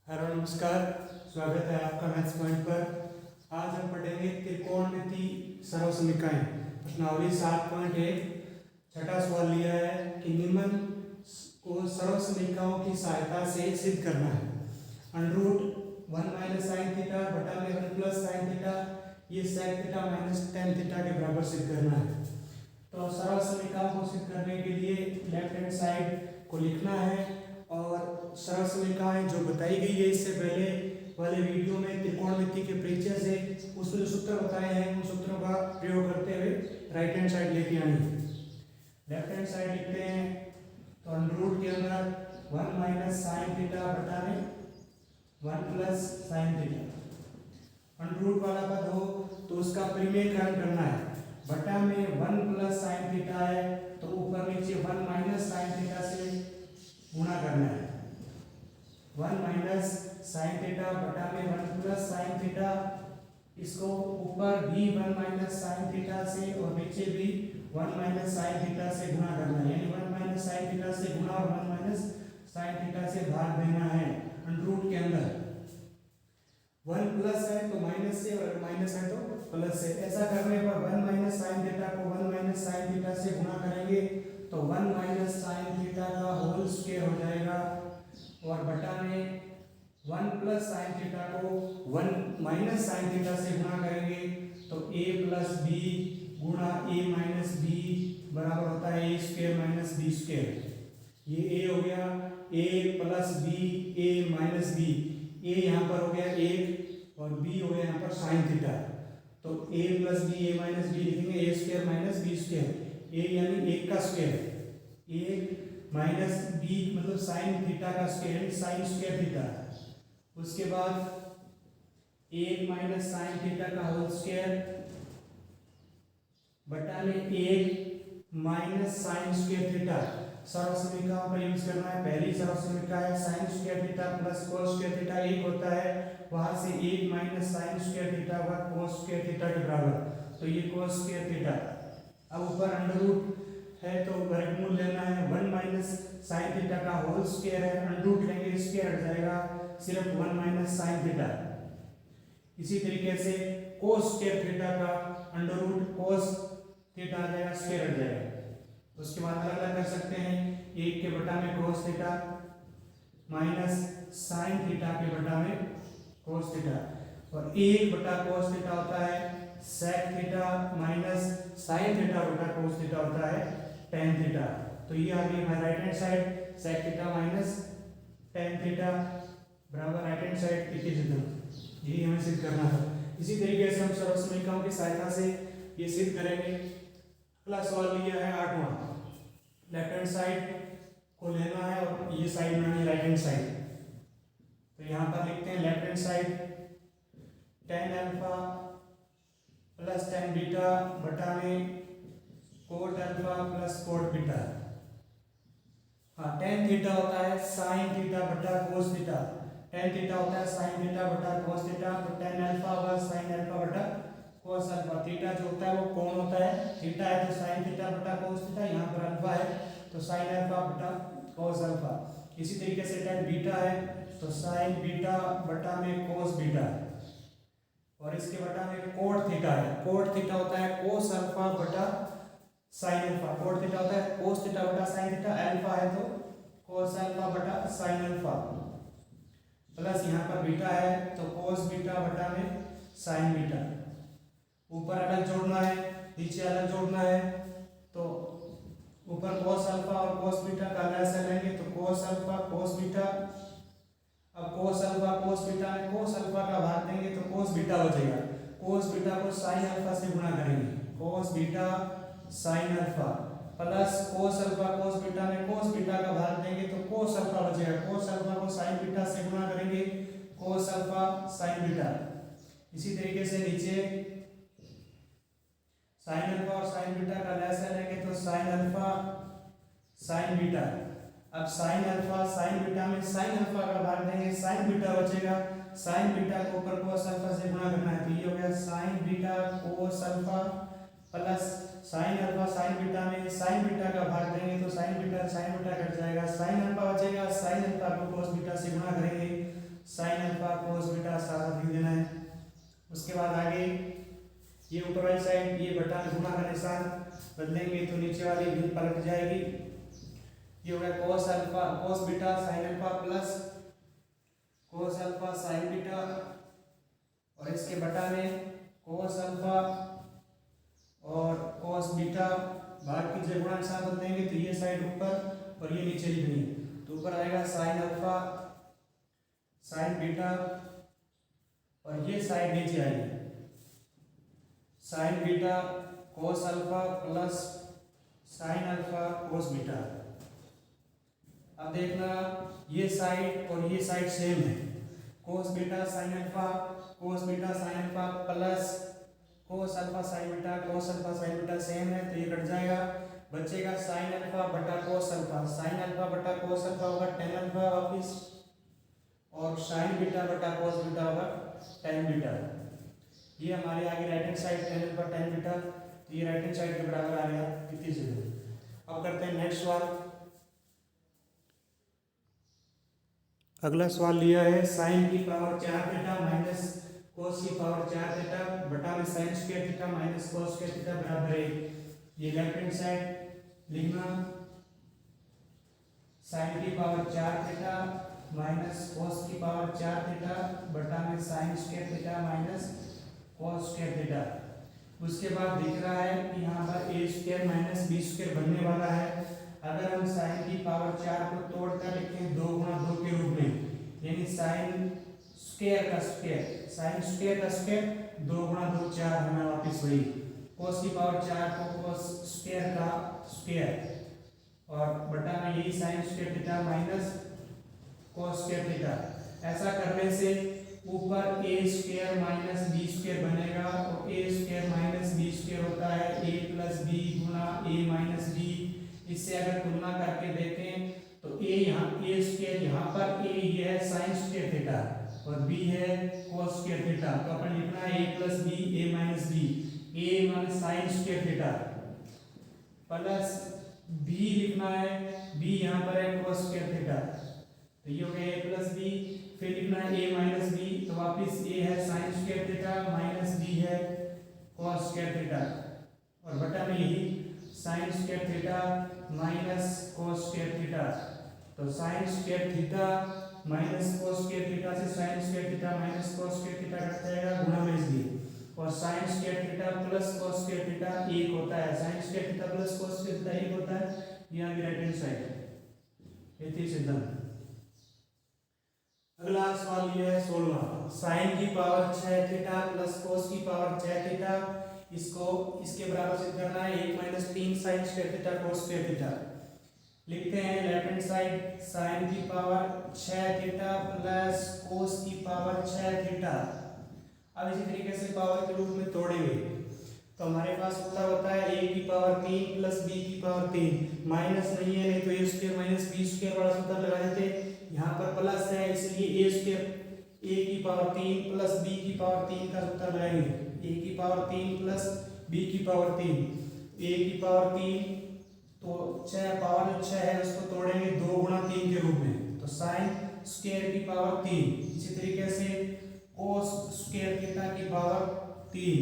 Hello नमस्कार। स्वागत है आपका मैथ्स पॉइंट पर। आज हम पढ़ेंगे त्रिकोणमिति सरल समीकरण प्रश्नावली 7.1। छठा सवाल लिया है कि निम्न को सरल समीकरणों की सहायता से सिद्ध करना है। √1 माइनस साइन थीटा बटा में 1 प्लस साइन थीटा, ये sec theta minus tan theta के बराबर सिद्ध करना है। तो सरल समीकरण को सिद्ध करने के लिए लेफ्ट हैंड साइड को लिखना है और सरल समीकरण जो बताई गई है इससे पहले वाले वीडियो में त्रिकोणमिति के परिचय से उसमें जो सूत्र बताए हैं उन सूत्रों का प्रयोग करते हुए राइट हैंड साइड लेके आनी है। लेफ्ट हैंड साइड लिखते हैं तो √ के अंदर 1 माइनस साइन थीटा बटा में 1 प्लस साइन थीटा। √ वाला पद हो तो उसका परिमेयकरण करना है। बटा में 1 प्लस साइन थीटा है तो ऊपर नीचे 1 माइनस साइन थीटा से गुणा करना है। 1 माइनस साइन थीटा बटा में 1 प्लस साइन थीटा, इसको ऊपर भी 1 माइनस साइन थीटा से और नीचे भी 1 माइनस साइन थीटा से गुणा करना है। यानी 1 माइनस साइन थीटा से गुणा और 1 माइनस साइन थीटा से भाग देना है। √ के अंदर 1 प्लस है तो माइनस से और माइनस है तो प्लस से। ऐसा करने पर 1 माइनस साइन थीटा को 1 माइनस साइन थीटा से गुणा करेंगे तो 1 माइनस साइन थीटा का होल स्क्वायर हो जाएगा और बटा में 1 प्लस साइन थीटा को 1 माइनस साइन थीटा से गुणा करेंगे तो a प्लस बी गुणा a माइनस बी बराबर होता है a square minus B square. ये a हो गया a plus B a minus B, a यहाँ पर हो गया 1 और b हो गया यहाँ पर साइन थीटा। तो a plus B a minus B लिखेंगे a square minus B square. a यानी 1 का स्क्वायर, 1 माइनस बी मतलब साइन थीटा का स्क्वायर साइन स्क्वायर थीटा। उसके बाद 1 माइनस साइन थीटा का होल स्क्वायर बटा में 1 माइनस साइन स्क्वायर थीटा। सरल समीकरण का यूज करना है। पहली सरल समीकरण है sign square theta plus cos square theta 1 होता है, वहां से 1 माइनस साइन स्क्वायर थीटा व कोस स्क्वायर थीटा के बराबर, तो ये कोस स्क्वायर थीटा। अब ऊपर √ है तो वर्गमूल लेना है। 1 माइनस साइन थीटा का होल स्क्वायर है, √ लेंगे स्क्वायर हट जाएगा, सिर्फ 1 माइनस साइन थीटा। इसी तरीके से कोस स्क्वायर थीटा का √ कोस थीटा आ जाएगा, स्क्वायर हट जाएगा। उसके बाद अलग अलग कर सकते हैं। 1 के बटा में cos theta minus sine theta के बटा में कोस थीटा, और 1 बटा कोस थीटा होता है sec theta minus sine theta बटा कोस थीटा होता है टेन थीटा। तो ये आ गई हमारी right hand side, sec theta minus tan theta बराबर राइट हैंड साइड लिखी थीटा। यही हमें सिद्ध करना था। इसी तरीके से हम सरल समीकरणों की सहायता से ये सिद्ध करेंगे। अगला सवाल लिया है 8वां। लेफ्ट हैंड साइड को लेना है और ये साइड में राइट हैंड साइड। तो यहाँ पर लिखते हैं left hand side tan alpha plus tan beta बटा में coat alpha plus coat beta. हाँ, tan थीटा होता है साइन थीटा बटा कोस थीटा। tan थीटा होता है साइन थीटा बटा कोस थीटा, तो tan अल्फा व साइन अल्फा बटा कोस अल्फा। थीटा जो होता है वो कोण होता है, थीटा है तो साइन थीटा बटा कोस थीटा, यहाँ पर अल्फा है तो साइन अल्फा बटा कोस अल्फा। इसी तरीके से tan बीटा है तो साइन बीटा बटा में कोस बीटा, और इसके बटा में कोट थीटा है। कोट थीटा होता है कोस अल्फा बटा साइन अल्फा। कोट थीटा होता है कोस थीटा बटा साइन थीटा, अल्फा है तो कोस अल्फा बटा साइन अल्फा, प्लस यहाँ पर बीटा है तो कोस बीटा बटा में साइन बीटा। ऊपर अलग जोड़ना है नीचे अलग जोड़ना है, तो ऊपर कोस अल्फा और कोस बीटा का लसाअ लेंगे तो कोस अल्फा कोस बीटा। अब कोस अल्फा कोस बीटा में कोस अल्फा का भाग देंगे तो कोस बीटा बचेगा। कोस बीटा को साइन अल्फा से गुणा करेंगे, cos beta sine alpha, plus cos alpha cos beta में कोस बीटा का भाग देंगे तो कोस अल्फा बचेगा। कोस अल्फा को साइन बीटा से गुणा करेंगे, कोस अल्फा साइन बीटा। इसी तरीके से नीचे साइन अल्फा और साइन बीटा का लसाअ लेंगे तो साइन अल्फा साइन बीटा। अब साइन अल्फा साइन बीटा में साइन अल्फा का भाग देंगे, साइन बीटा बचेगा। साइन बीटा को ऊपर कोस अल्फा से गुणा करना है तो ये हो गया sign beta cos alpha, plus sine alpha sign beta में साइन बीटा का भाग देंगे तो साइन बीटा कट जाएगा, साइन अल्फा बचेगा। साइन अल्फा को कोस बीटा से गुणा करेंगे, साइन बटा में गुणा का निशान बदलेंगे तो नीचे वाली भी पलट जाएगी। ये हो गया cos alpha cos beta sin alpha plus cos alpha sin beta, और इसके बटा में cos अल्फा और cos बीटा, भाग की जगह गुणा निशान बदलेंगे तो ये साइड ऊपर और ये नीचे लिखनी है, तो ऊपर आएगा sin अल्फा sin बीटा और ये साइड नीचे आएगी sin beta cos alpha plus sin alpha cos beta. अब देखना ये साइड और ये साइड सेम है, cos beta sin alpha cos beta sin alpha plus cos alpha sin beta cos alpha sin beta same है, तो ये कट जाएगा, बचेगा sin अल्फा बटा cos अल्फा, sin अल्फा बटा cos अल्फा होगा tan अल्फा वापिस, और sin बीटा बटा cos बीटा होगा tan बीटा। ये हमारे आगे right hand side tan alpha tan beta, तो ये राइट हैंड साइड के बराबर आ गया इतनी जगह। अब करते हैं नेक्स्ट सवाल। अगला सवाल लिया है sin की पावर 4 थीटा माइनस cos की पावर 4 थीटा बटा में sin square theta minus cos square theta बराबर है। ये लेफ्ट हैंड साइड लिखना sin की पावर 4 थीटा माइनस cos की पावर 4 थीटा बटा में sin square theta minus cos square theta. उसके बाद दिख रहा है कि यहाँ पर a square minus b square बनने वाला है। अगर हम sin की पावर 4 को तोड़कर लिखें 2 गुणा 2 के रूप में, यानी sin स्क्वायर का स्क्वायर 2 गुणा 2 4 हमें वापस वही, cos की पावर 4 को cos स्क्वायर का स्क्वायर और बटा में यही sin square theta minus cos square theta. ऐसा करने से ऊपर a square minus b square बनेगा, और a square minus b square होता है a प्लस b गुणा a माइनस b। इससे अगर तुलना करके देखें तो a यहाँ a स्क्वायर यहाँ पर a ये है sin स्क्वायर थीटा और b है cos स्क्वायर थीटा, तो अपन लिखना है a plus b a minus b, a minus sin square theta plus b लिखना है b यहाँ पर है cos स्क्वायर थीटा, तो ये हो गया a प्लस b। फिर लिखना है a माइनस b, तो वापिस a है sin square theta minus b है cos स्क्वायर थीटा, और बटा में यही sin square theta minus cos square theta. तो sin square theta minus cos square theta से sin square theta minus cos square theta cut जाएगा गुणा में इसलिए, और sin square theta plus cos square theta 1 होता है, sin square theta plus cos square theta 1 होता है। यहाँ की राइट हैंड साइड ये थी सिद्धांत। अगला सवाल ये है 16वां, sin की पावर 6 थीटा प्लस cos की पावर 6 थीटा, इसको इसके बराबर सिद्ध करना है 1 minus 3 sin square theta cos square theta. लिखते हैं लेफ्ट हैंड साइड sin की पावर 6 थीटा प्लस cos की पावर 6 थीटा। अब इसी तरीके से पावर के रूप में तोड़ेंगे तो हमारे पास उत्तर होता है a की पावर 3 प्लस b की पावर 3, माइनस नहीं है नहीं तो a square minus b square वाला सूत्र लगा देते, यहाँ पर प्लस है इसलिए a स्क्वायर a की पावर 3 प्लस b की पावर 3 का सूत्र लगाएंगे, a की पावर 3 प्लस b की पावर 3, a की पावर 3 तो 6 पावर 6 है उसको तोड़ेंगे 2 गुणा 3 के रूप में, तो sin स्क्वायर की पावर 3, इसी तरीके से cos स्क्वायर थीटा की पावर 3,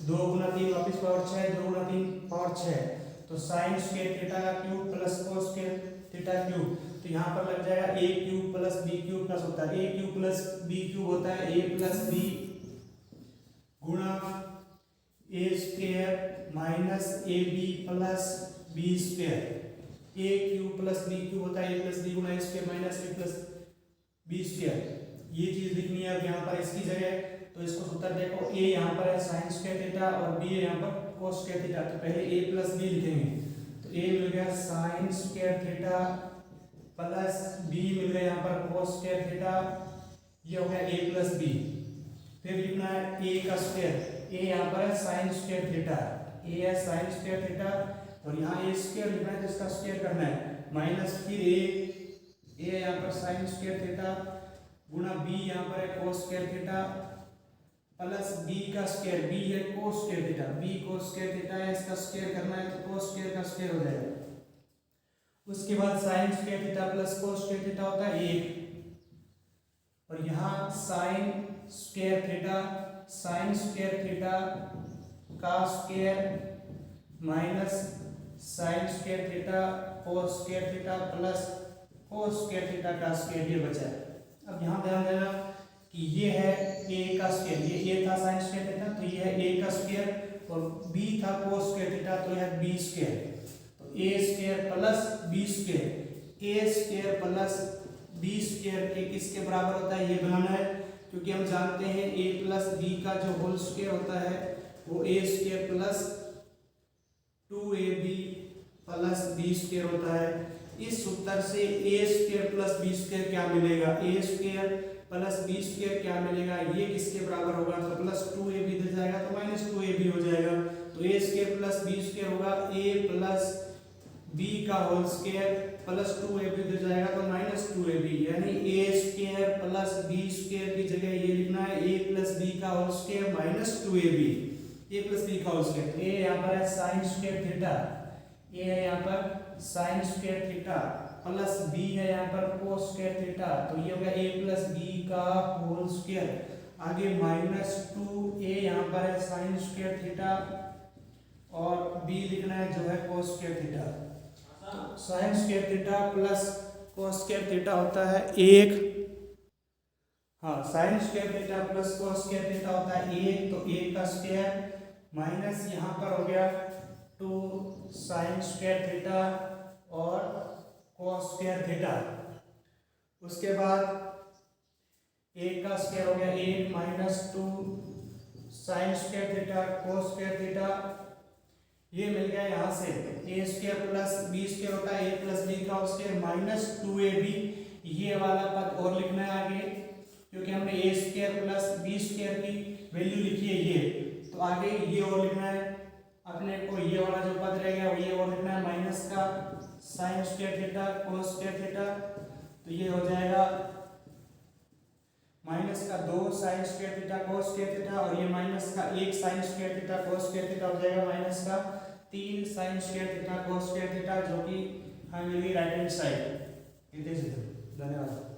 2 गुणा 3 वापस पावर 6, 2 गुणा 3 पावर 6, तो sin स्क्वायर थीटा का cube plus cos square theta cube, तो यहाँ पर लग जाएगा a cube plus b cube plus होता है a cube plus b cube होता है a प्लस b गुणा a square minus A B plus B square, a cube plus b cube होता है a प्लस b गुणा a square minus b plus b square. ये चीज लिखनी है अब यहाँ पर इसकी जगह, तो इसको सूत्र देखो a यहाँ पर है sin स्क्वायर थीटा और b है यहाँ पर cos स्क्वायर थीटा, तो पहले a प्लस b लिखेंगे, तो a मिल गया sin square theta plus b मिल गया यहाँ पर cos स्क्वायर थीटा, ये हो गया a प्लस b। फिर लिखना है a का स्क्वायर, a यहाँ पर है sin स्क्वायर थीटा, a है sin स्क्वायर थीटा और यहाँ a स्क्वायर लिखना है तो इसका स्क्वायर करना है, माइनस फिर a यहाँ पर sin स्क्वायर थीटा गुणा b यहाँ पर है cos square theta plus b का स्क्वायर, b है cos square theta, b cos square theta है इसका स्क्वायर करना है तो cos स्क्वायर का स्क्वायर हो जाएगा। उसके बाद sin square theta plus cos square theta होता है 1, और यहाँ sin स्क्वायर थीटा का square minus sign square theta cos square theta plus cos square theta का स्क्वायर ये बचा है। अब यहाँ ध्यान देना कि ये है a का स्क्वायर, ये a था साइन स्क्वायर थीटा तो ये है a का स्क्वायर और b था कोस स्क्वायर थीटा तो यह b स्क्वायर, तो a square plus b square, a square plus b square के किसके बराबर होता है ये बनाना है, क्योंकि हम जानते हैं a प्लस b का जो होल स्क्वायर होता है वो a square plus 2ab plus b square होता है। इस सूत्र से a square plus b square क्या मिलेगा, a square plus b square क्या मिलेगा, ये किसके बराबर होगा, तो प्लस 2ab इधर जाएगा तो माइनस 2ab हो जाएगा, तो a square plus b square होगा a प्लस b का होल स्क्वायर प्लस 2ab इधर जाएगा तो माइनस 2ab, यानी a square plus b square की जगह ये लिखना है a प्लस b का whole square minus 2ab, a plus b का होल स्क्वायर, a यहाँ पर है साइन स्क्वायर थीटा, a है यहाँ पर sign square theta plus b है यहाँ पर कोस स्क्वायर थीटा, तो ये हो गया a प्लस b का होल स्क्वायर, आगे माइनस 2a यहाँ पर है साइन स्क्वायर थीटा और b लिखना है जो है कोस स्क्वायर थीटा, तो sign square theta plus cos square theta होता है एक, हाँ sign square theta plus cos square theta होता है एक, तो एक का स्क्वायर माइनस यहाँ पर हो गया 2 साइन स्क्वायर थीटा और कोस स्क्वायर थीटा, उसके बाद एक का स्क्वायर हो गया एक minus 2 sign square theta cos square theta, ये मिल गया यहाँ से a square plus b square होता है a प्लस b का स्क्वायर माइनस 2ab, ये वाला पद और लिखना है आगे, क्योंकि हमने a square plus b square की वैल्यू लिखी है ये, तो आगे ये और लिखना है अपने को, ये वाला जो पद रह गया वो ये और लिखना है माइनस का sign square theta cos square theta, तो ये हो जाएगा माइनस का 2 sign square theta cos square theta और ये माइनस का 1 sign square theta cos square theta हो जाएगा माइनस का 3 sign square theta cos square theta, जो कि हमें मिली राइट हैंड साइड। धन्यवाद।